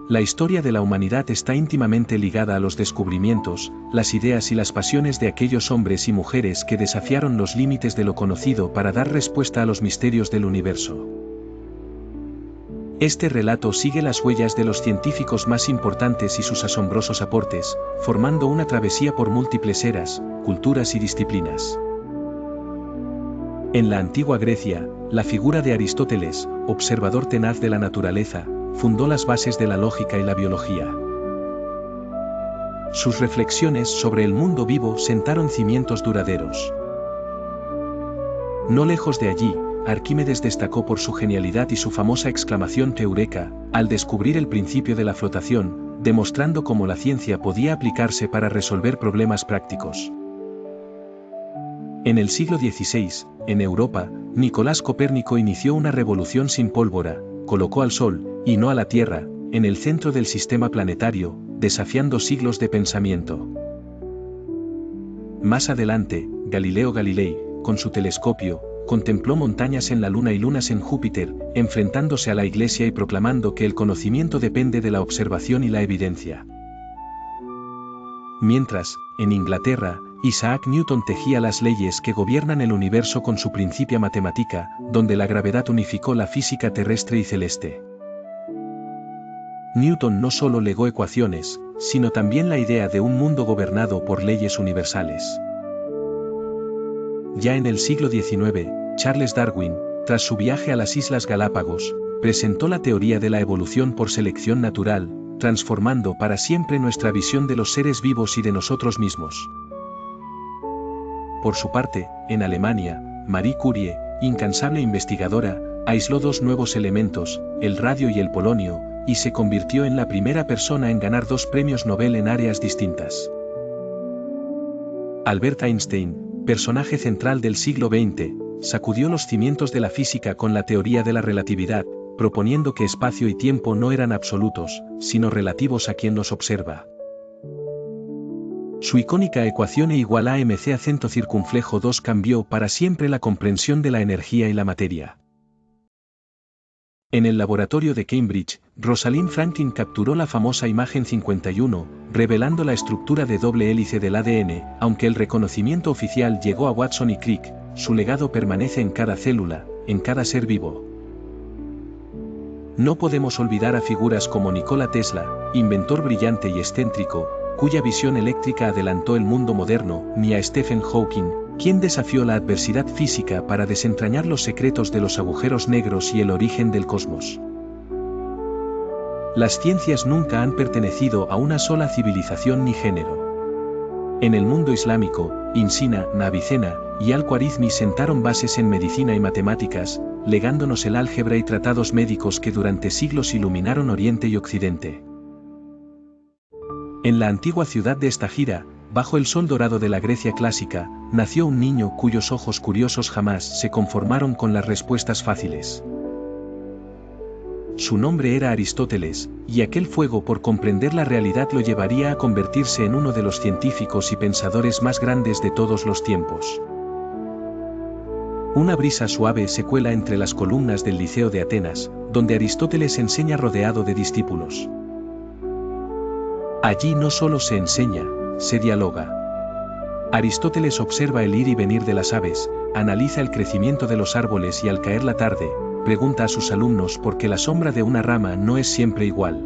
La historia de la humanidad está íntimamente ligada a los descubrimientos, las ideas y las pasiones de aquellos hombres y mujeres que desafiaron los límites de lo conocido para dar respuesta a los misterios del universo. Este relato sigue las huellas de los científicos más importantes y sus asombrosos aportes, formando una travesía por múltiples eras, culturas y disciplinas. En la antigua Grecia, la figura de Aristóteles, observador tenaz de la naturaleza, fundó las bases de la lógica y la biología. Sus reflexiones sobre el mundo vivo sentaron cimientos duraderos. No lejos de allí, Arquímedes destacó por su genialidad y su famosa exclamación Eureka, al descubrir el principio de la flotación, demostrando cómo la ciencia podía aplicarse para resolver problemas prácticos. En el siglo XVI, en Europa, Nicolás Copérnico inició una revolución sin pólvora, colocó al Sol, y no a la Tierra, en el centro del sistema planetario, desafiando siglos de pensamiento. Más adelante, Galileo Galilei, con su telescopio, contempló montañas en la Luna y lunas en Júpiter, enfrentándose a la Iglesia y proclamando que el conocimiento depende de la observación y la evidencia. Mientras, en Inglaterra, Isaac Newton tejía las leyes que gobiernan el universo con su Principia Mathematica, donde la gravedad unificó la física terrestre y celeste. Newton no solo legó ecuaciones, sino también la idea de un mundo gobernado por leyes universales. Ya en el siglo XIX, Charles Darwin, tras su viaje a las Islas Galápagos, presentó la teoría de la evolución por selección natural, transformando para siempre nuestra visión de los seres vivos y de nosotros mismos. Por su parte, en Alemania, Marie Curie, incansable investigadora, aisló dos nuevos elementos, el radio y el polonio, y se convirtió en la primera persona en ganar 2 premios Nobel en áreas distintas. Albert Einstein, personaje central del siglo XX, sacudió los cimientos de la física con la teoría de la relatividad, proponiendo que espacio y tiempo no eran absolutos, sino relativos a quien los observa. Su icónica ecuación E igual a mc acento circunflejo 2 cambió para siempre la comprensión de la energía y la materia. En el laboratorio de Cambridge, Rosalind Franklin capturó la famosa imagen 51, revelando la estructura de doble hélice del ADN, aunque el reconocimiento oficial llegó a Watson y Crick, su legado permanece en cada célula, en cada ser vivo. No podemos olvidar a figuras como Nikola Tesla, inventor brillante y excéntrico, cuya visión eléctrica adelantó el mundo moderno, ni a Stephen Hawking, quien desafió la adversidad física para desentrañar los secretos de los agujeros negros y el origen del cosmos. Las ciencias nunca han pertenecido a una sola civilización ni género. En el mundo islámico, Insina, Navicena y Al-Khwarizmi sentaron bases en medicina y matemáticas, legándonos el álgebra y tratados médicos que durante siglos iluminaron Oriente y Occidente. En la antigua ciudad de Estagira, bajo el sol dorado de la Grecia clásica, nació un niño cuyos ojos curiosos jamás se conformaron con las respuestas fáciles. Su nombre era Aristóteles, y aquel fuego por comprender la realidad lo llevaría a convertirse en uno de los científicos y pensadores más grandes de todos los tiempos. Una brisa suave se cuela entre las columnas del Liceo de Atenas, donde Aristóteles enseña rodeado de discípulos. Allí no solo se enseña, se dialoga. Aristóteles observa el ir y venir de las aves, analiza el crecimiento de los árboles y al caer la tarde, pregunta a sus alumnos por qué la sombra de una rama no es siempre igual.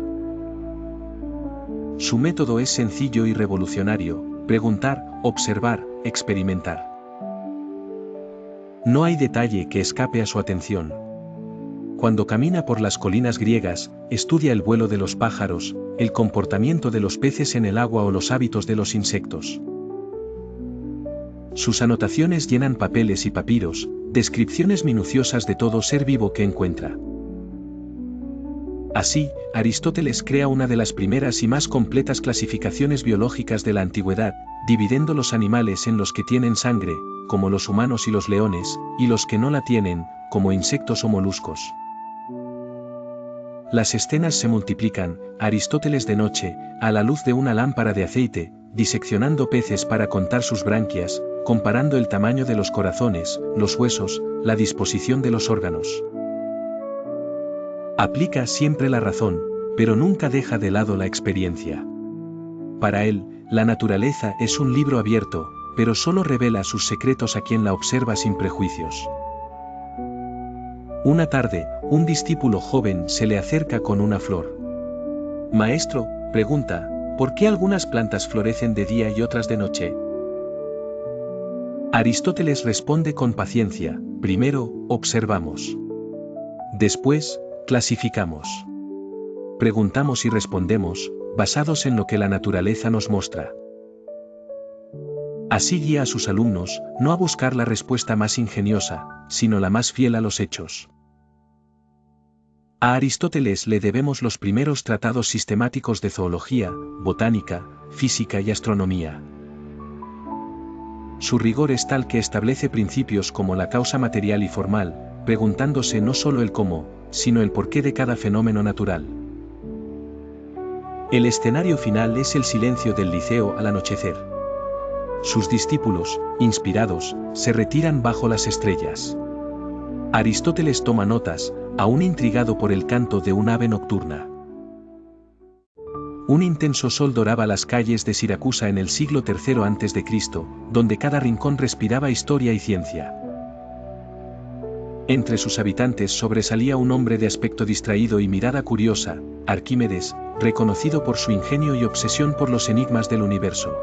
Su método es sencillo y revolucionario: preguntar, observar, experimentar. No hay detalle que escape a su atención. Cuando camina por las colinas griegas, estudia el vuelo de los pájaros, el comportamiento de los peces en el agua o los hábitos de los insectos. Sus anotaciones llenan papeles y papiros, descripciones minuciosas de todo ser vivo que encuentra. Así, Aristóteles crea una de las primeras y más completas clasificaciones biológicas de la antigüedad, dividiendo los animales en los que tienen sangre, como los humanos y los leones, y los que no la tienen, como insectos o moluscos. Las escenas se multiplican: Aristóteles de noche, a la luz de una lámpara de aceite, diseccionando peces para contar sus branquias, comparando el tamaño de los corazones, los huesos, la disposición de los órganos. Aplica siempre la razón, pero nunca deja de lado la experiencia. Para él, la naturaleza es un libro abierto, pero solo revela sus secretos a quien la observa sin prejuicios. Una tarde, un discípulo joven se le acerca con una flor. «Maestro», pregunta, «¿por qué algunas plantas florecen de día y otras de noche?». Aristóteles responde con paciencia: primero, observamos. Después, clasificamos. Preguntamos y respondemos, basados en lo que la naturaleza nos muestra. Así guía a sus alumnos, no a buscar la respuesta más ingeniosa, sino la más fiel a los hechos. A Aristóteles le debemos los primeros tratados sistemáticos de zoología, botánica, física y astronomía. Su rigor es tal que establece principios como la causa material y formal, preguntándose no solo el cómo, sino el porqué de cada fenómeno natural. El escenario final es el silencio del Liceo al anochecer. Sus discípulos, inspirados, se retiran bajo las estrellas. Aristóteles toma notas, aún intrigado por el canto de un ave nocturna. Un intenso sol doraba las calles de Siracusa en el siglo III a.C., donde cada rincón respiraba historia y ciencia. Entre sus habitantes sobresalía un hombre de aspecto distraído y mirada curiosa, Arquímedes, reconocido por su ingenio y obsesión por los enigmas del universo.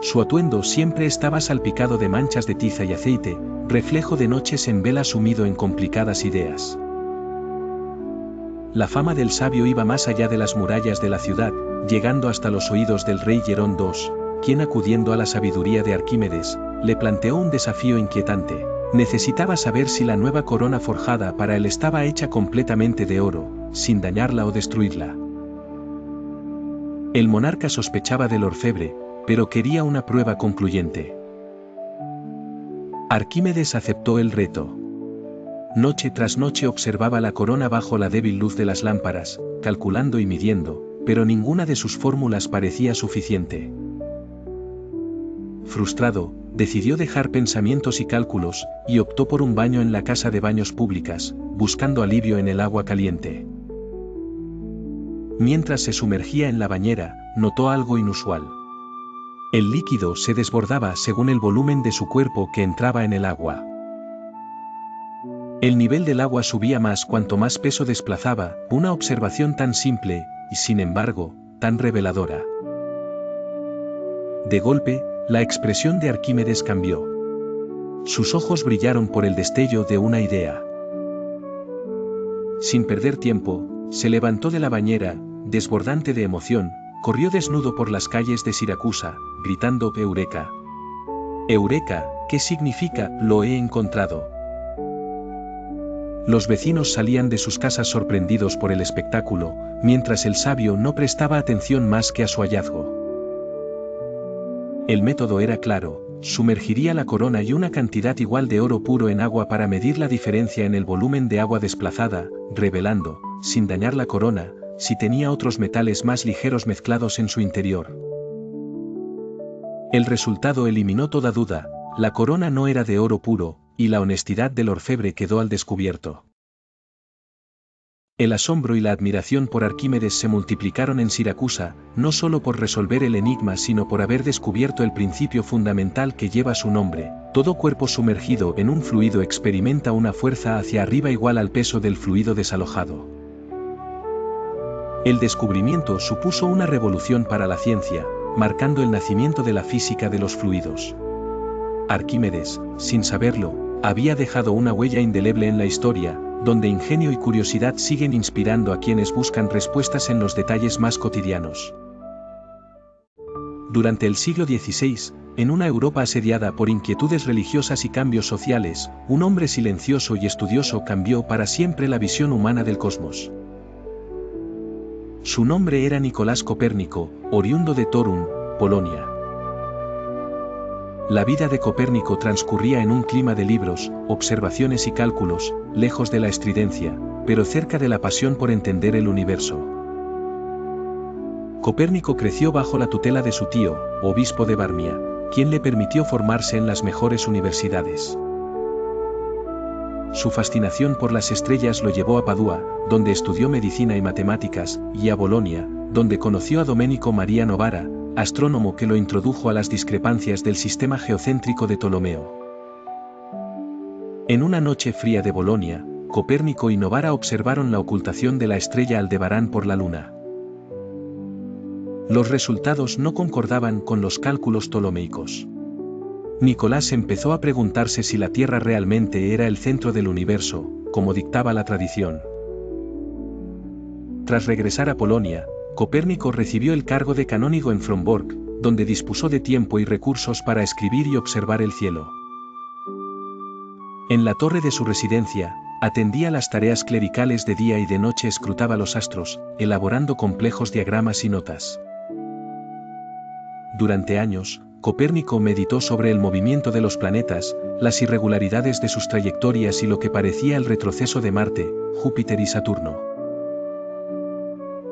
Su atuendo siempre estaba salpicado de manchas de tiza y aceite, reflejo de noches en vela sumido en complicadas ideas. La fama del sabio iba más allá de las murallas de la ciudad, llegando hasta los oídos del rey Hierón II, quien, acudiendo a la sabiduría de Arquímedes, le planteó un desafío inquietante. Necesitaba saber si la nueva corona forjada para él estaba hecha completamente de oro, sin dañarla o destruirla. El monarca sospechaba del orfebre, pero quería una prueba concluyente. Arquímedes aceptó el reto. Noche tras noche observaba la corona bajo la débil luz de las lámparas, calculando y midiendo, pero ninguna de sus fórmulas parecía suficiente. Frustrado, decidió dejar pensamientos y cálculos, y optó por un baño en la casa de baños públicas, buscando alivio en el agua caliente. Mientras se sumergía en la bañera, notó algo inusual. El líquido se desbordaba según el volumen de su cuerpo que entraba en el agua. El nivel del agua subía más cuanto más peso desplazaba, una observación tan simple, y sin embargo, tan reveladora. De golpe, la expresión de Arquímedes cambió. Sus ojos brillaron por el destello de una idea. Sin perder tiempo, se levantó de la bañera, desbordante de emoción, corrió desnudo por las calles de Siracusa, gritando «Eureka». «Eureka», ¿qué significa «lo he encontrado»? Los vecinos salían de sus casas sorprendidos por el espectáculo, mientras el sabio no prestaba atención más que a su hallazgo. El método era claro: sumergiría la corona y una cantidad igual de oro puro en agua para medir la diferencia en el volumen de agua desplazada, revelando, sin dañar la corona, si tenía otros metales más ligeros mezclados en su interior. El resultado eliminó toda duda: la corona no era de oro puro, y la honestidad del orfebre quedó al descubierto. El asombro y la admiración por Arquímedes se multiplicaron en Siracusa, no solo por resolver el enigma sino por haber descubierto el principio fundamental que lleva su nombre: todo cuerpo sumergido en un fluido experimenta una fuerza hacia arriba igual al peso del fluido desalojado. El descubrimiento supuso una revolución para la ciencia, marcando el nacimiento de la física de los fluidos. Arquímedes, sin saberlo, había dejado una huella indeleble en la historia, donde ingenio y curiosidad siguen inspirando a quienes buscan respuestas en los detalles más cotidianos. Durante el siglo XVI, en una Europa asediada por inquietudes religiosas y cambios sociales, un hombre silencioso y estudioso cambió para siempre la visión humana del cosmos. Su nombre era Nicolás Copérnico, oriundo de Torun, Polonia. La vida de Copérnico transcurría en un clima de libros, observaciones y cálculos, lejos de la estridencia, pero cerca de la pasión por entender el universo. Copérnico creció bajo la tutela de su tío, obispo de Varmia, quien le permitió formarse en las mejores universidades. su fascinación por las estrellas lo llevó a Padua, donde estudió medicina y matemáticas, y a Bolonia, donde conoció a Domenico Maria Novara, astrónomo que lo introdujo a las discrepancias del sistema geocéntrico de Ptolomeo. En una noche fría de Bolonia, Copérnico y Novara observaron la ocultación de la estrella Aldebarán por la Luna. Los resultados no concordaban con los cálculos ptolomeicos. Nicolás empezó a preguntarse si la Tierra realmente era el centro del universo, como dictaba la tradición. Tras regresar a Polonia, Copérnico recibió el cargo de canónigo en Frombork, donde dispuso de tiempo y recursos para escribir y observar el cielo. En la torre de su residencia, atendía las tareas clericales de día y de noche escrutaba los astros, elaborando complejos diagramas y notas. Durante años, Copérnico meditó sobre el movimiento de los planetas, las irregularidades de sus trayectorias y lo que parecía el retroceso de Marte, Júpiter y Saturno.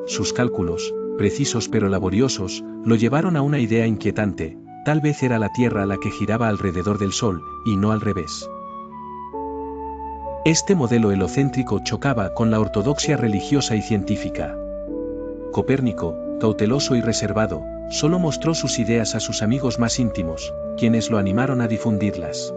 Sus cálculos, precisos pero laboriosos, lo llevaron a una idea inquietante: tal vez era la Tierra la que giraba alrededor del Sol, y no al revés. Este modelo helocéntrico chocaba con la ortodoxia religiosa y científica. Copérnico, cauteloso y reservado, solo mostró sus ideas a sus amigos más íntimos, quienes lo animaron a difundirlas.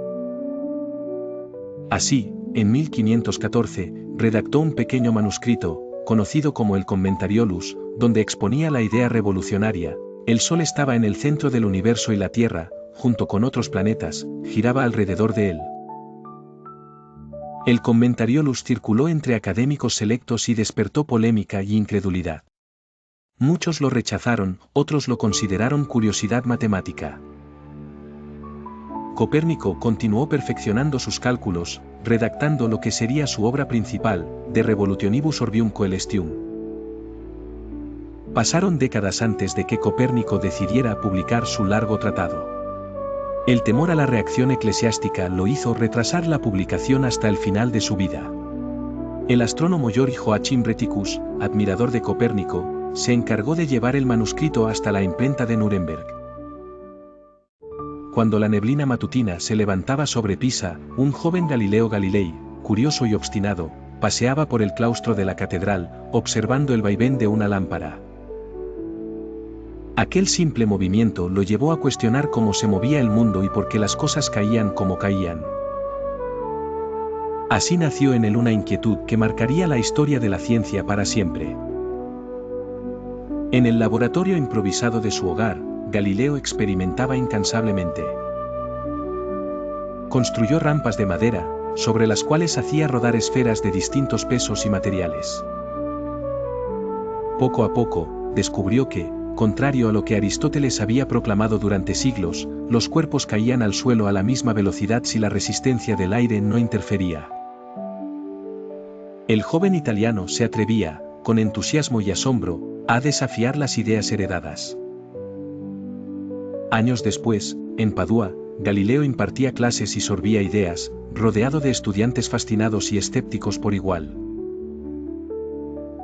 Así, en 1514, redactó un pequeño manuscrito, conocido como el Commentariolus, donde exponía la idea revolucionaria: el Sol estaba en el centro del universo y la Tierra, junto con otros planetas, giraba alrededor de él. El Commentariolus circuló entre académicos selectos y despertó polémica y incredulidad. Muchos lo rechazaron, otros lo consideraron curiosidad matemática. Copérnico continuó perfeccionando sus cálculos, redactando lo que sería su obra principal, De Revolutionibus Orbium Coelestium. Pasaron décadas antes de que Copérnico decidiera publicar su largo tratado. El temor a la reacción eclesiástica lo hizo retrasar la publicación hasta el final de su vida. El astrónomo Georg Joachim Rheticus, admirador de Copérnico, se encargó de llevar el manuscrito hasta la imprenta de Nuremberg. Cuando la neblina matutina se levantaba sobre Pisa, un joven Galileo Galilei, curioso y obstinado, paseaba por el claustro de la catedral, observando el vaivén de una lámpara. Aquel simple movimiento lo llevó a cuestionar cómo se movía el mundo y por qué las cosas caían como caían. Así nació en él una inquietud que marcaría la historia de la ciencia para siempre. En el laboratorio improvisado de su hogar, Galileo experimentaba incansablemente. Construyó rampas de madera, sobre las cuales hacía rodar esferas de distintos pesos y materiales. Poco a poco, descubrió que, contrario a lo que Aristóteles había proclamado durante siglos, los cuerpos caían al suelo a la misma velocidad si la resistencia del aire no interfería. El joven italiano se atrevía, con entusiasmo y asombro, a desafiar las ideas heredadas. Años después, en Padua, Galileo impartía clases y sorbía ideas, rodeado de estudiantes fascinados y escépticos por igual.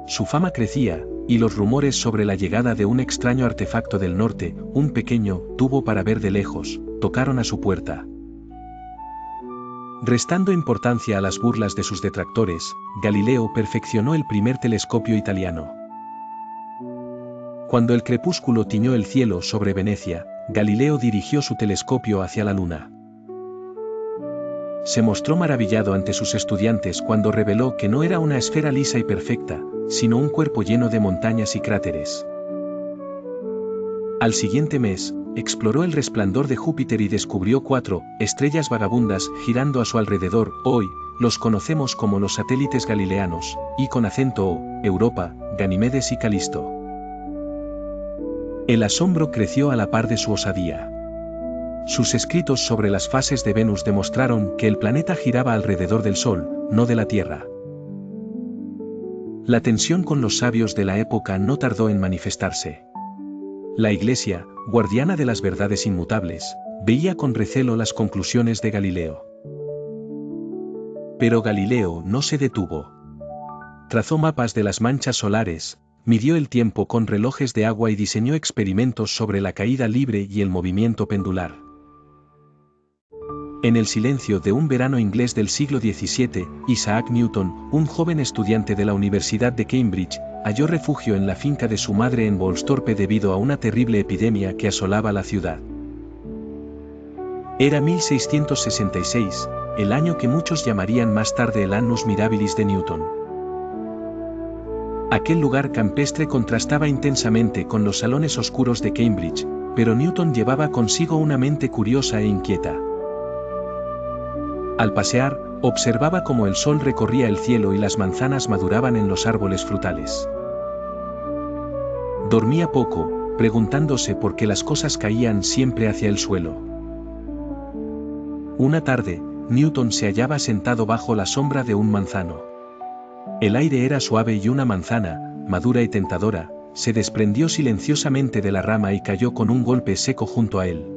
Su fama crecía, y los rumores sobre la llegada de un extraño artefacto del norte, un pequeño tubo para ver de lejos, tocaron a su puerta. Restando importancia a las burlas de sus detractores, Galileo perfeccionó el primer telescopio italiano. Cuando el crepúsculo tiñó el cielo sobre Venecia, Galileo dirigió su telescopio hacia la luna. Se mostró maravillado ante sus estudiantes cuando reveló que no era una esfera lisa y perfecta, sino un cuerpo lleno de montañas y cráteres. Al siguiente mes, exploró el resplandor de Júpiter y descubrió 4 estrellas vagabundas girando a su alrededor. Hoy, los conocemos como los satélites galileanos, y con acento O, Europa, Ganimedes y Calisto. El asombro creció a la par de su osadía. Sus escritos sobre las fases de Venus demostraron que el planeta giraba alrededor del Sol, no de la Tierra. La tensión con los sabios de la época no tardó en manifestarse. La Iglesia, guardiana de las verdades inmutables, veía con recelo las conclusiones de Galileo. Pero Galileo no se detuvo. Trazó mapas de las manchas solares, midió el tiempo con relojes de agua y diseñó experimentos sobre la caída libre y el movimiento pendular. En el silencio de un verano inglés del siglo XVII, Isaac Newton, un joven estudiante de la Universidad de Cambridge, halló refugio en la finca de su madre en Woolsthorpe debido a una terrible epidemia que asolaba la ciudad. Era 1666, el año que muchos llamarían más tarde el Annus Mirabilis de Newton. Aquel lugar campestre contrastaba intensamente con los salones oscuros de Cambridge, pero Newton llevaba consigo una mente curiosa e inquieta. Al pasear, observaba cómo el sol recorría el cielo y las manzanas maduraban en los árboles frutales. Dormía poco, preguntándose por qué las cosas caían siempre hacia el suelo. Una tarde, Newton se hallaba sentado bajo la sombra de un manzano. El aire era suave y una manzana, madura y tentadora, se desprendió silenciosamente de la rama y cayó con un golpe seco junto a él.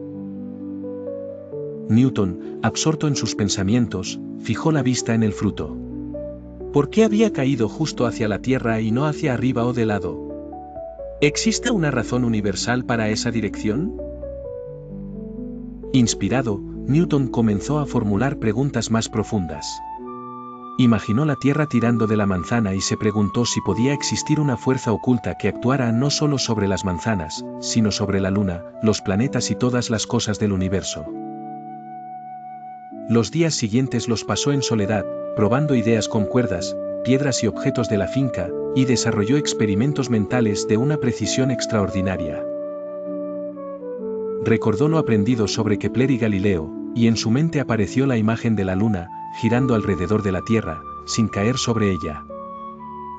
Newton, absorto en sus pensamientos, fijó la vista en el fruto. ¿Por qué había caído justo hacia la tierra y no hacia arriba o de lado? ¿Existe una razón universal para esa dirección? Inspirado, Newton comenzó a formular preguntas más profundas. Imaginó la Tierra tirando de la manzana y se preguntó si podía existir una fuerza oculta que actuara no solo sobre las manzanas, sino sobre la Luna, los planetas y todas las cosas del universo. Los días siguientes los pasó en soledad, probando ideas con cuerdas, piedras y objetos de la finca, y desarrolló experimentos mentales de una precisión extraordinaria. Recordó lo aprendido sobre Kepler y Galileo, y en su mente apareció la imagen de la Luna, girando alrededor de la Tierra, sin caer sobre ella.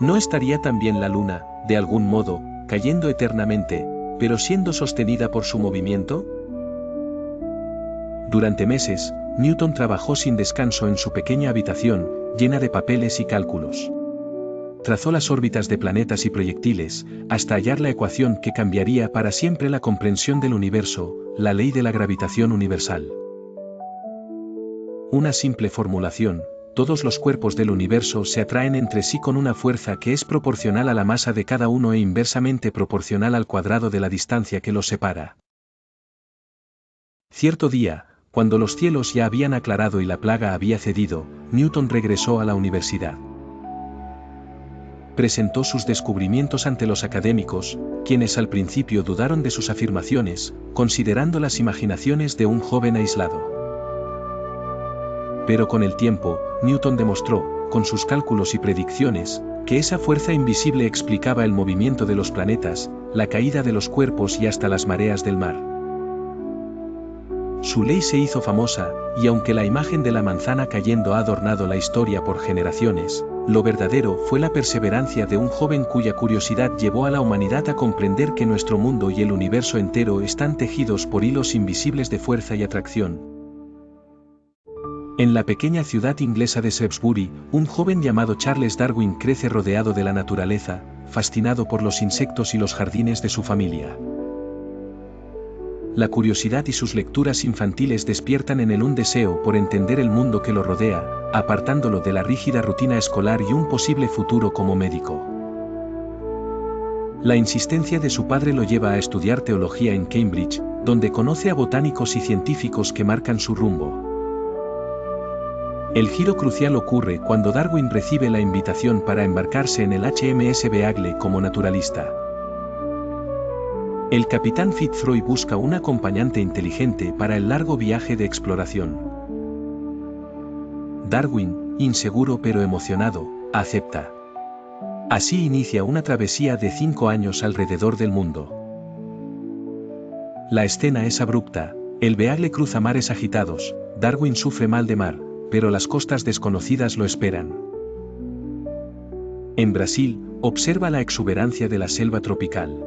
¿No estaría también la Luna, de algún modo, cayendo eternamente, pero siendo sostenida por su movimiento? Durante meses, Newton trabajó sin descanso en su pequeña habitación, llena de papeles y cálculos. Trazó las órbitas de planetas y proyectiles, hasta hallar la ecuación que cambiaría para siempre la comprensión del universo, la ley de la gravitación universal. Una simple formulación: todos los cuerpos del universo se atraen entre sí con una fuerza que es proporcional a la masa de cada uno e inversamente proporcional al cuadrado de la distancia que los separa. Cierto día, cuando los cielos ya habían aclarado y la plaga había cedido, Newton regresó a la universidad. Presentó sus descubrimientos ante los académicos, quienes al principio dudaron de sus afirmaciones, considerando las imaginaciones de un joven aislado. Pero con el tiempo, Newton demostró, con sus cálculos y predicciones, que esa fuerza invisible explicaba el movimiento de los planetas, la caída de los cuerpos y hasta las mareas del mar. Su ley se hizo famosa, y aunque la imagen de la manzana cayendo ha adornado la historia por generaciones, lo verdadero fue la perseverancia de un joven cuya curiosidad llevó a la humanidad a comprender que nuestro mundo y el universo entero están tejidos por hilos invisibles de fuerza y atracción. En la pequeña ciudad inglesa de Shrewsbury, un joven llamado Charles Darwin crece rodeado de la naturaleza, fascinado por los insectos y los jardines de su familia. La curiosidad y sus lecturas infantiles despiertan en él un deseo por entender el mundo que lo rodea, apartándolo de la rígida rutina escolar y un posible futuro como médico. La insistencia de su padre lo lleva a estudiar teología en Cambridge, donde conoce a botánicos y científicos que marcan su rumbo. El giro crucial ocurre cuando Darwin recibe la invitación para embarcarse en el HMS Beagle como naturalista. El capitán Fitzroy busca un acompañante inteligente para el largo viaje de exploración. Darwin, inseguro pero emocionado, acepta. Así inicia una travesía de 5 años alrededor del mundo. La escena es abrupta, el Beagle cruza mares agitados, Darwin sufre mal de mar, pero las costas desconocidas lo esperan. En Brasil, observa la exuberancia de la selva tropical.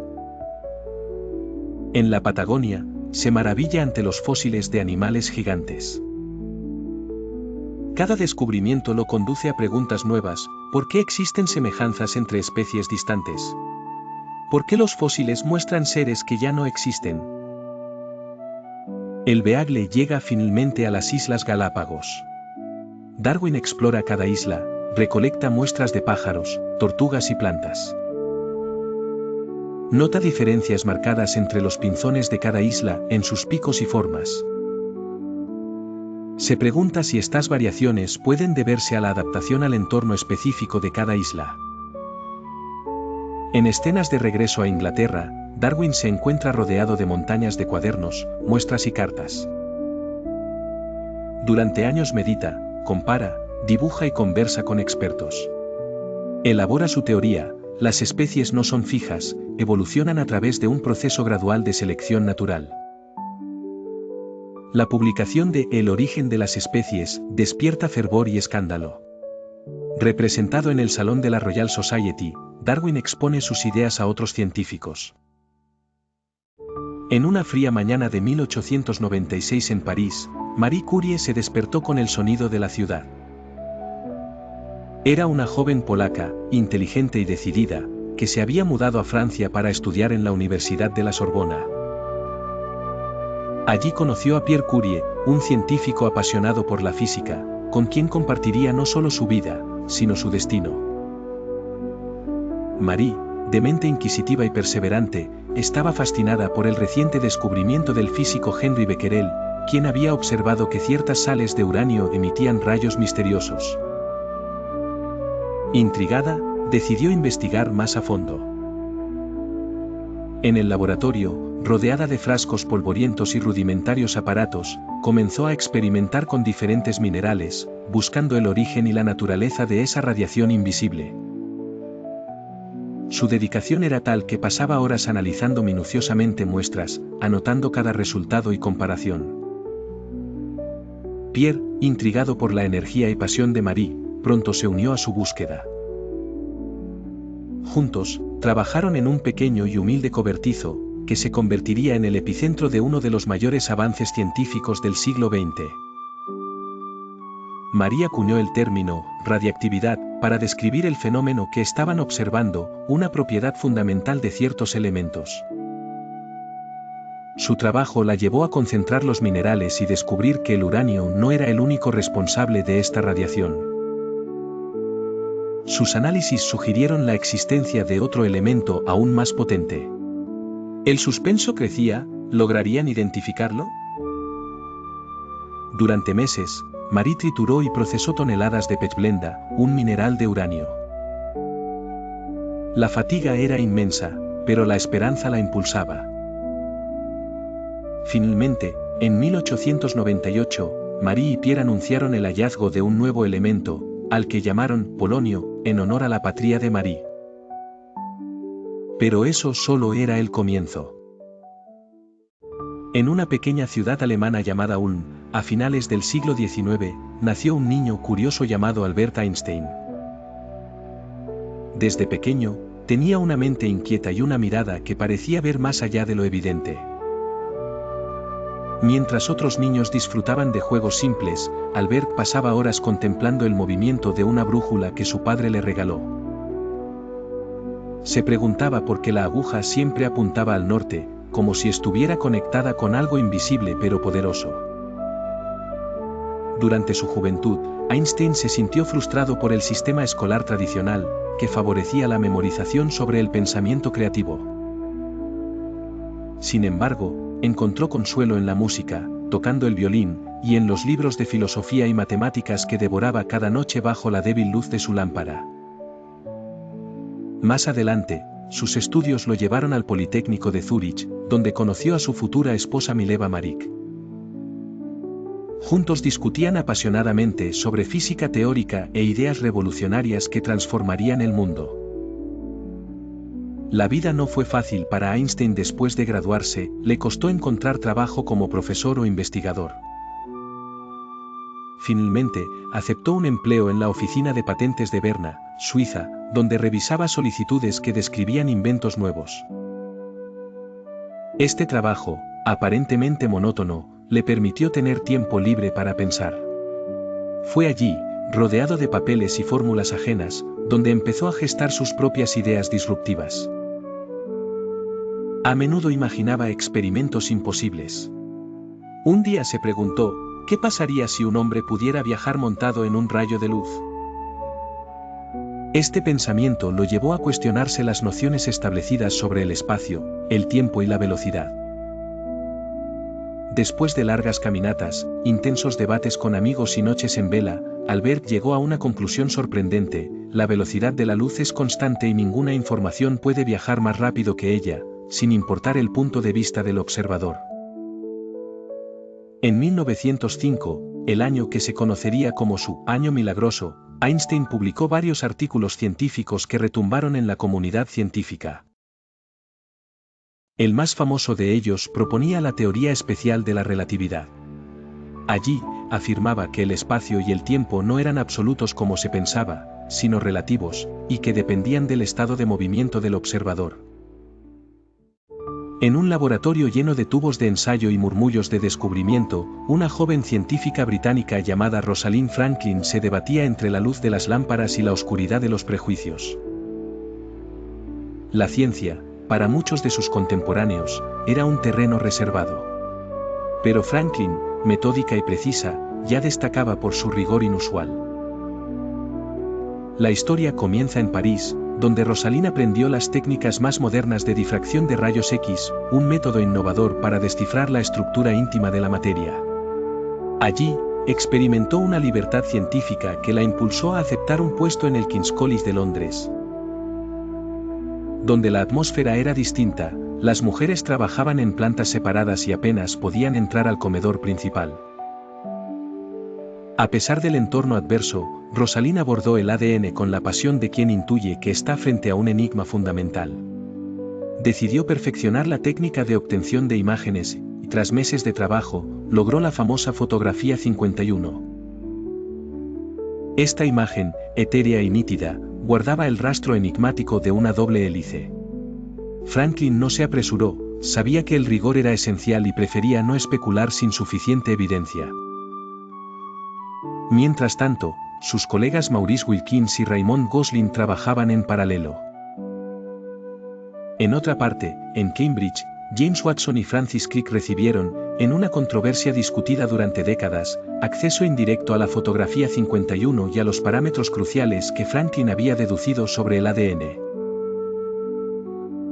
En la Patagonia, se maravilla ante los fósiles de animales gigantes. Cada descubrimiento lo conduce a preguntas nuevas: ¿por qué existen semejanzas entre especies distantes? ¿Por qué los fósiles muestran seres que ya no existen? El Beagle llega finalmente a las Islas Galápagos. Darwin explora cada isla, recolecta muestras de pájaros, tortugas y plantas. Nota diferencias marcadas entre los pinzones de cada isla, en sus picos y formas. Se pregunta si estas variaciones pueden deberse a la adaptación al entorno específico de cada isla. En escenas de regreso a Inglaterra, Darwin se encuentra rodeado de montañas de cuadernos, muestras y cartas. Durante años medita, compara, dibuja y conversa con expertos. Elabora su teoría: las especies no son fijas, evolucionan a través de un proceso gradual de selección natural. La publicación de El origen de las especies despierta fervor y escándalo. Representado en el Salón de la Royal Society, Darwin expone sus ideas a otros científicos. En una fría mañana de 1896 en París, Marie Curie se despertó con el sonido de la ciudad. Era una joven polaca, inteligente y decidida, que se había mudado a Francia para estudiar en la Universidad de la Sorbona. Allí conoció a Pierre Curie, un científico apasionado por la física, con quien compartiría no solo su vida, sino su destino. Marie, de mente inquisitiva y perseverante, estaba fascinada por el reciente descubrimiento del físico Henri Becquerel, quien había observado que ciertas sales de uranio emitían rayos misteriosos. Intrigada, decidió investigar más a fondo. En el laboratorio, rodeada de frascos polvorientos y rudimentarios aparatos, comenzó a experimentar con diferentes minerales, buscando el origen y la naturaleza de esa radiación invisible. Su dedicación era tal que pasaba horas analizando minuciosamente muestras, anotando cada resultado y comparación. Pierre, intrigado por la energía y pasión de Marie, pronto se unió a su búsqueda. Juntos, trabajaron en un pequeño y humilde cobertizo, que se convertiría en el epicentro de uno de los mayores avances científicos del siglo XX. Marie acuñó el término radiactividad para describir el fenómeno que estaban observando, una propiedad fundamental de ciertos elementos. Su trabajo la llevó a concentrar los minerales y descubrir que el uranio no era el único responsable de esta radiación. Sus análisis sugirieron la existencia de otro elemento aún más potente. El suspenso crecía. ¿Lograrían identificarlo? Durante meses, Marie trituró y procesó toneladas de pechblenda, un mineral de uranio. La fatiga era inmensa, pero la esperanza la impulsaba. Finalmente, en 1898, Marie y Pierre anunciaron el hallazgo de un nuevo elemento, al que llamaron polonio, en honor a la patria de Marie. Pero eso solo era el comienzo. En una pequeña ciudad alemana llamada Ulm, a finales del siglo XIX, nació un niño curioso llamado Albert Einstein. Desde pequeño, tenía una mente inquieta y una mirada que parecía ver más allá de lo evidente. Mientras otros niños disfrutaban de juegos simples, Albert pasaba horas contemplando el movimiento de una brújula que su padre le regaló. Se preguntaba por qué la aguja siempre apuntaba al norte, como si estuviera conectada con algo invisible pero poderoso. Durante su juventud, Einstein se sintió frustrado por el sistema escolar tradicional, que favorecía la memorización sobre el pensamiento creativo. Sin embargo, encontró consuelo en la música, tocando el violín, y en los libros de filosofía y matemáticas que devoraba cada noche bajo la débil luz de su lámpara. Más adelante, sus estudios lo llevaron al Politécnico de Zúrich, donde conoció a su futura esposa Mileva Maric. Juntos discutían apasionadamente sobre física teórica e ideas revolucionarias que transformarían el mundo. La vida no fue fácil para Einstein después de graduarse, le costó encontrar trabajo como profesor o investigador. Finalmente, aceptó un empleo en la oficina de patentes de Berna, Suiza, donde revisaba solicitudes que describían inventos nuevos. Este trabajo, aparentemente monótono, le permitió tener tiempo libre para pensar. Fue allí, rodeado de papeles y fórmulas ajenas, donde empezó a gestar sus propias ideas disruptivas. A menudo imaginaba experimentos imposibles. Un día se preguntó, ¿qué pasaría si un hombre pudiera viajar montado en un rayo de luz? Este pensamiento lo llevó a cuestionarse las nociones establecidas sobre el espacio, el tiempo y la velocidad. Después de largas caminatas, intensos debates con amigos y noches en vela, Albert llegó a una conclusión sorprendente: la velocidad de la luz es constante y ninguna información puede viajar más rápido que ella, sin importar el punto de vista del observador. En 1905, el año que se conocería como su «año milagroso», Einstein publicó varios artículos científicos que retumbaron en la comunidad científica. El más famoso de ellos proponía la teoría especial de la relatividad. Allí, afirmaba que el espacio y el tiempo no eran absolutos como se pensaba, sino relativos, y que dependían del estado de movimiento del observador. En un laboratorio lleno de tubos de ensayo y murmullos de descubrimiento, una joven científica británica llamada Rosalind Franklin se debatía entre la luz de las lámparas y la oscuridad de los prejuicios. La ciencia, para muchos de sus contemporáneos, era un terreno reservado. Pero Franklin, metódica y precisa, ya destacaba por su rigor inusual. La historia comienza en París, donde Rosalind aprendió las técnicas más modernas de difracción de rayos X, un método innovador para descifrar la estructura íntima de la materia. Allí, experimentó una libertad científica que la impulsó a aceptar un puesto en el King's College de Londres. Donde la atmósfera era distinta, las mujeres trabajaban en plantas separadas y apenas podían entrar al comedor principal. A pesar del entorno adverso, Rosalind abordó el ADN con la pasión de quien intuye que está frente a un enigma fundamental. Decidió perfeccionar la técnica de obtención de imágenes, y tras meses de trabajo, logró la famosa fotografía 51. Esta imagen, etérea y nítida, guardaba el rastro enigmático de una doble hélice. Franklin no se apresuró, sabía que el rigor era esencial y prefería no especular sin suficiente evidencia. Mientras tanto, sus colegas Maurice Wilkins y Raymond Gosling trabajaban en paralelo. En otra parte, en Cambridge, James Watson y Francis Crick recibieron, en una controversia discutida durante décadas, acceso indirecto a la fotografía 51 y a los parámetros cruciales que Franklin había deducido sobre el ADN.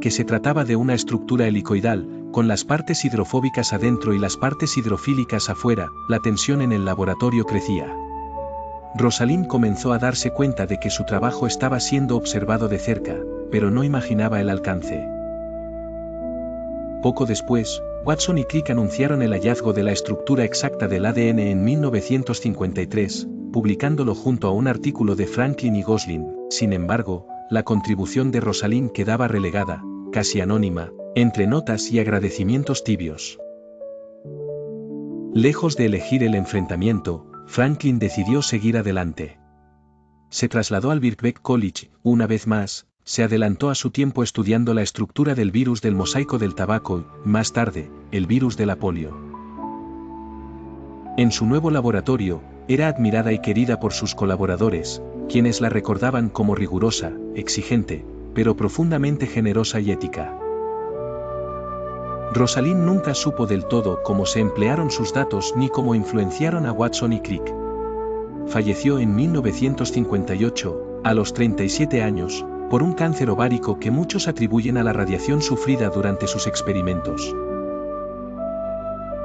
Que se trataba de una estructura helicoidal, con las partes hidrofóbicas adentro y las partes hidrofílicas afuera. La tensión en el laboratorio crecía. Rosalind comenzó a darse cuenta de que su trabajo estaba siendo observado de cerca, pero no imaginaba el alcance. Poco después, Watson y Crick anunciaron el hallazgo de la estructura exacta del ADN en 1953, publicándolo junto a un artículo de Franklin y Gosling. Sin embargo, la contribución de Rosalind quedaba relegada, casi anónima, entre notas y agradecimientos tibios. Lejos de elegir el enfrentamiento, Franklin decidió seguir adelante. Se trasladó al Birkbeck College, una vez más, se adelantó a su tiempo estudiando la estructura del virus del mosaico del tabaco y, más tarde, el virus de la polio. En su nuevo laboratorio, era admirada y querida por sus colaboradores, quienes la recordaban como rigurosa, exigente, pero profundamente generosa y ética. Rosalind nunca supo del todo cómo se emplearon sus datos ni cómo influenciaron a Watson y Crick. Falleció en 1958, a los 37 años, por un cáncer ovárico que muchos atribuyen a la radiación sufrida durante sus experimentos.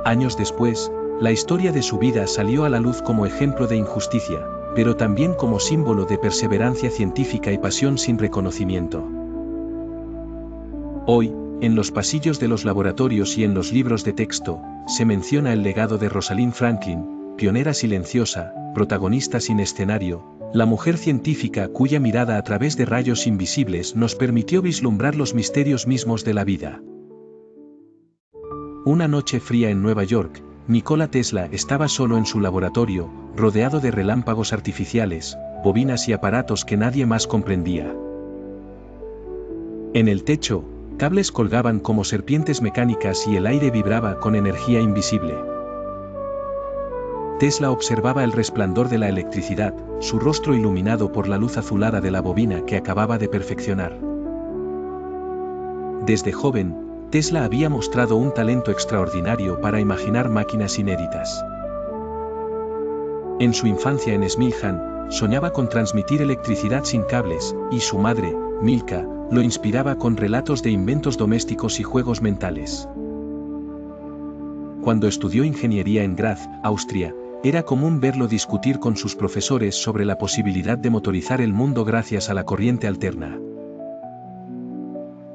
Años después, la historia de su vida salió a la luz como ejemplo de injusticia, pero también como símbolo de perseverancia científica y pasión sin reconocimiento. Hoy, en los pasillos de los laboratorios y en los libros de texto, se menciona el legado de Rosalind Franklin, pionera silenciosa, protagonista sin escenario, la mujer científica cuya mirada a través de rayos invisibles nos permitió vislumbrar los misterios mismos de la vida. Una noche fría en Nueva York, Nikola Tesla estaba solo en su laboratorio, rodeado de relámpagos artificiales, bobinas y aparatos que nadie más comprendía. En el techo, cables colgaban como serpientes mecánicas y el aire vibraba con energía invisible. Tesla observaba el resplandor de la electricidad, su rostro iluminado por la luz azulada de la bobina que acababa de perfeccionar. Desde joven, Tesla había mostrado un talento extraordinario para imaginar máquinas inéditas. En su infancia en Smiljan, soñaba con transmitir electricidad sin cables, y su madre, Milka, lo inspiraba con relatos de inventos domésticos y juegos mentales. cuando estudió ingeniería en Graz, Austria, era común verlo discutir con sus profesores sobre la posibilidad de motorizar el mundo gracias a la corriente alterna.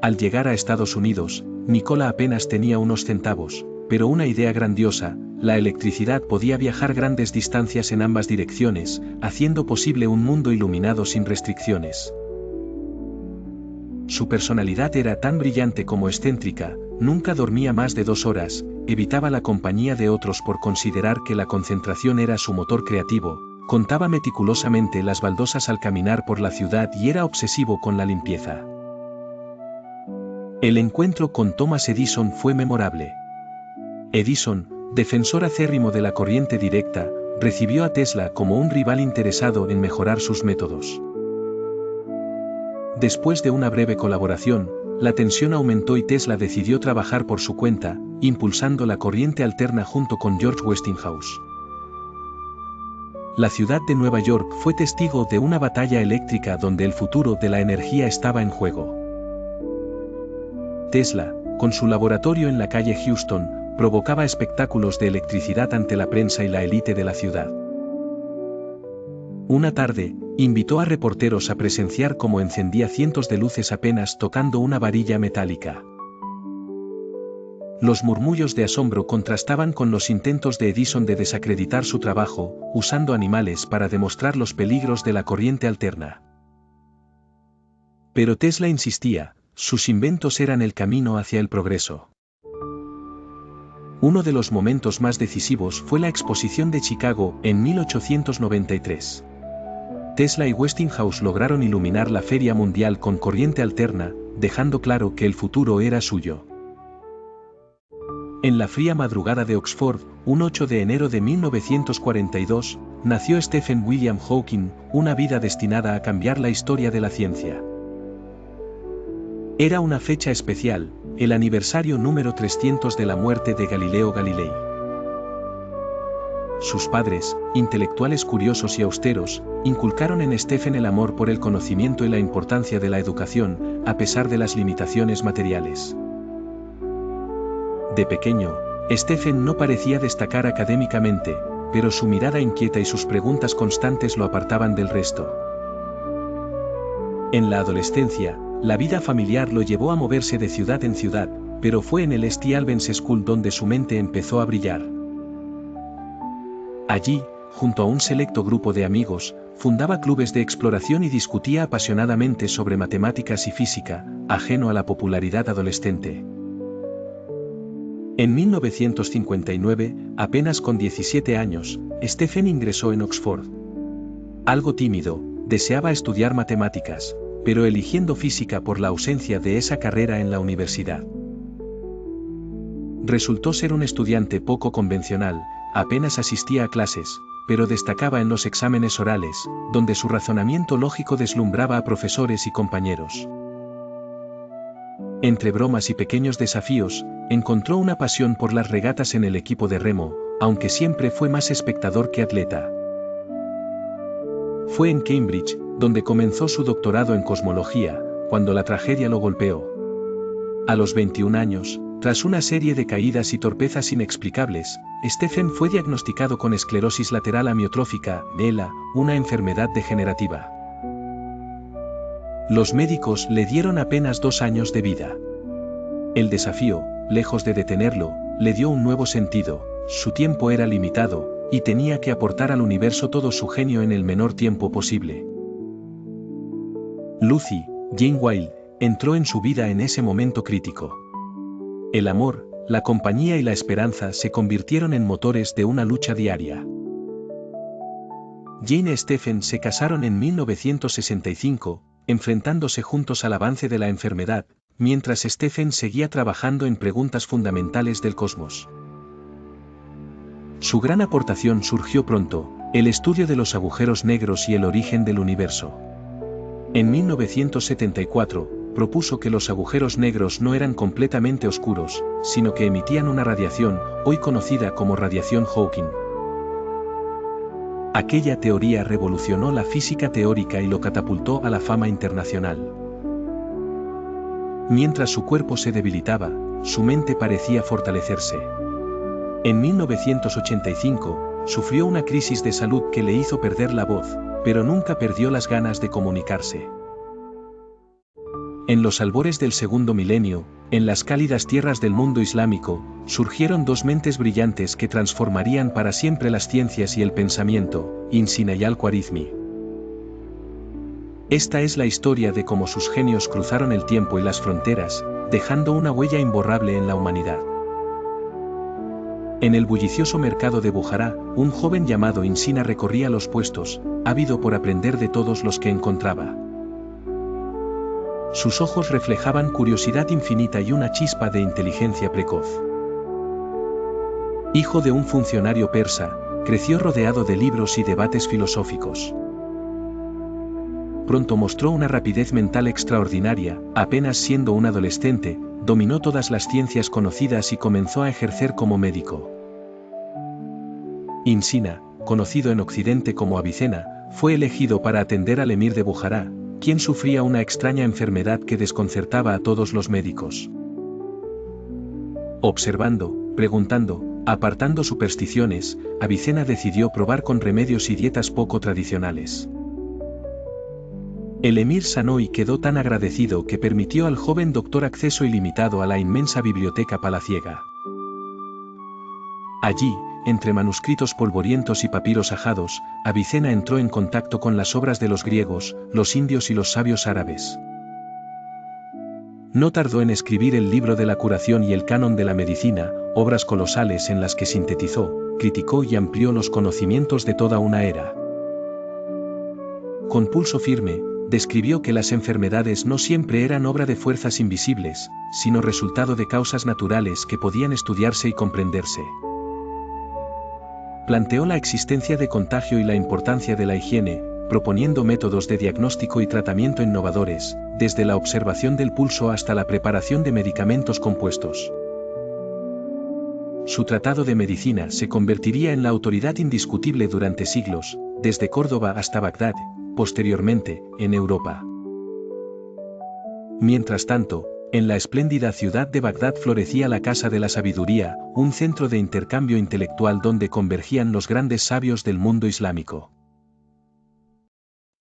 Al llegar a Estados Unidos, Nikola apenas tenía unos centavos, pero una idea grandiosa: la electricidad podía viajar grandes distancias en ambas direcciones, haciendo posible un mundo iluminado sin restricciones. Su personalidad era tan brillante como excéntrica, nunca dormía más de 2 horas, evitaba la compañía de otros por considerar que la concentración era su motor creativo, contaba meticulosamente las baldosas al caminar por la ciudad y era obsesivo con la limpieza. El encuentro con Thomas Edison fue memorable. Edison, defensor acérrimo de la corriente directa, recibió a Tesla como un rival interesado en mejorar sus métodos. Después de una breve colaboración, la tensión aumentó y Tesla decidió trabajar por su cuenta, impulsando la corriente alterna junto con George Westinghouse. La ciudad de Nueva York fue testigo de una batalla eléctrica donde el futuro de la energía estaba en juego. Tesla, con su laboratorio en la calle Houston, provocaba espectáculos de electricidad ante la prensa y la élite de la ciudad. Una tarde, invitó a reporteros a presenciar cómo encendía cientos de luces apenas tocando una varilla metálica. Los murmullos de asombro contrastaban con los intentos de Edison de desacreditar su trabajo, usando animales para demostrar los peligros de la corriente alterna. Pero Tesla insistía: sus inventos eran el camino hacia el progreso. Uno de los momentos más decisivos fue la Exposición de Chicago, en 1893. Tesla y Westinghouse lograron iluminar la Feria Mundial con corriente alterna, dejando claro que el futuro era suyo. En la fría madrugada de Oxford, un 8 de enero de 1942, nació Stephen William Hawking, una vida destinada a cambiar la historia de la ciencia. Era una fecha especial, el aniversario número 300 de la muerte de Galileo Galilei. Sus padres, intelectuales curiosos y austeros, inculcaron en Stephen el amor por el conocimiento y la importancia de la educación, a pesar de las limitaciones materiales. De pequeño, Stephen no parecía destacar académicamente, pero su mirada inquieta y sus preguntas constantes lo apartaban del resto. En la adolescencia, la vida familiar lo llevó a moverse de ciudad en ciudad, pero fue en el St. Albans School donde su mente empezó a brillar. Allí, junto a un selecto grupo de amigos, fundaba clubes de exploración y discutía apasionadamente sobre matemáticas y física, ajeno a la popularidad adolescente. En 1959, apenas con 17 años, Stephen ingresó en Oxford. Algo tímido, deseaba estudiar matemáticas, pero eligiendo física por la ausencia de esa carrera en la universidad. Resultó ser un estudiante poco convencional, apenas asistía a clases, pero destacaba en los exámenes orales, donde su razonamiento lógico deslumbraba a profesores y compañeros. Entre bromas y pequeños desafíos, encontró una pasión por las regatas en el equipo de remo, aunque siempre fue más espectador que atleta. Fue en Cambridge, donde comenzó su doctorado en cosmología, cuando la tragedia lo golpeó. A los 21 años, tras una serie de caídas y torpezas inexplicables, Stephen fue diagnosticado con esclerosis lateral amiotrófica, ELA, una enfermedad degenerativa. Los médicos le dieron apenas 2 años de vida. El desafío, lejos de detenerlo, le dio un nuevo sentido: su tiempo era limitado, y tenía que aportar al universo todo su genio en el menor tiempo posible. Lucy, Jane Wilde, entró en su vida en ese momento crítico. El amor, la compañía y la esperanza se convirtieron en motores de una lucha diaria. Jane y Stephen se casaron en 1965, enfrentándose juntos al avance de la enfermedad, mientras Stephen seguía trabajando en preguntas fundamentales del cosmos. Su gran aportación surgió pronto: el estudio de los agujeros negros y el origen del universo. En 1974, propuso que los agujeros negros no eran completamente oscuros, sino que emitían una radiación, hoy conocida como radiación Hawking. Aquella teoría revolucionó la física teórica y lo catapultó a la fama internacional. Mientras su cuerpo se debilitaba, su mente parecía fortalecerse. En 1985, sufrió una crisis de salud que le hizo perder la voz, pero nunca perdió las ganas de comunicarse. En los albores del segundo milenio, en las cálidas tierras del mundo islámico, surgieron dos mentes brillantes que transformarían para siempre las ciencias y el pensamiento, Insina y Al-Khwarizmi. Esta es la historia de cómo sus genios cruzaron el tiempo y las fronteras, dejando una huella imborrable en la humanidad. En el bullicioso mercado de Bujará, un joven llamado Insina recorría los puestos, ávido por aprender de todos los que encontraba. Sus ojos reflejaban curiosidad infinita y una chispa de inteligencia precoz. Hijo de un funcionario persa, creció rodeado de libros y debates filosóficos. Pronto mostró una rapidez mental extraordinaria, apenas siendo un adolescente, dominó todas las ciencias conocidas y comenzó a ejercer como médico. Insina, conocido en Occidente como Avicena, fue elegido para atender al emir de Bujará, quien sufría una extraña enfermedad que desconcertaba a todos los médicos. Observando, preguntando, apartando supersticiones, Avicena decidió probar con remedios y dietas poco tradicionales. El emir sanó y quedó tan agradecido que permitió al joven doctor acceso ilimitado a la inmensa biblioteca palaciega. Allí, entre manuscritos polvorientos y papiros ajados, Avicena entró en contacto con las obras de los griegos, los indios y los sabios árabes. No tardó en escribir el libro de la curación y el canon de la medicina, obras colosales en las que sintetizó, criticó y amplió los conocimientos de toda una era. Con pulso firme, describió que las enfermedades no siempre eran obra de fuerzas invisibles, sino resultado de causas naturales que podían estudiarse y comprenderse. Planteó la existencia de contagio y la importancia de la higiene, proponiendo métodos de diagnóstico y tratamiento innovadores, desde la observación del pulso hasta la preparación de medicamentos compuestos. Su tratado de medicina se convertiría en la autoridad indiscutible durante siglos, desde Córdoba hasta Bagdad, posteriormente, en Europa. Mientras tanto, en la espléndida ciudad de Bagdad florecía la Casa de la Sabiduría, un centro de intercambio intelectual donde convergían los grandes sabios del mundo islámico.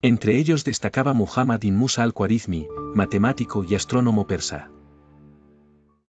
Entre ellos destacaba Muhammad ibn Musa al-Khwarizmi, matemático y astrónomo persa.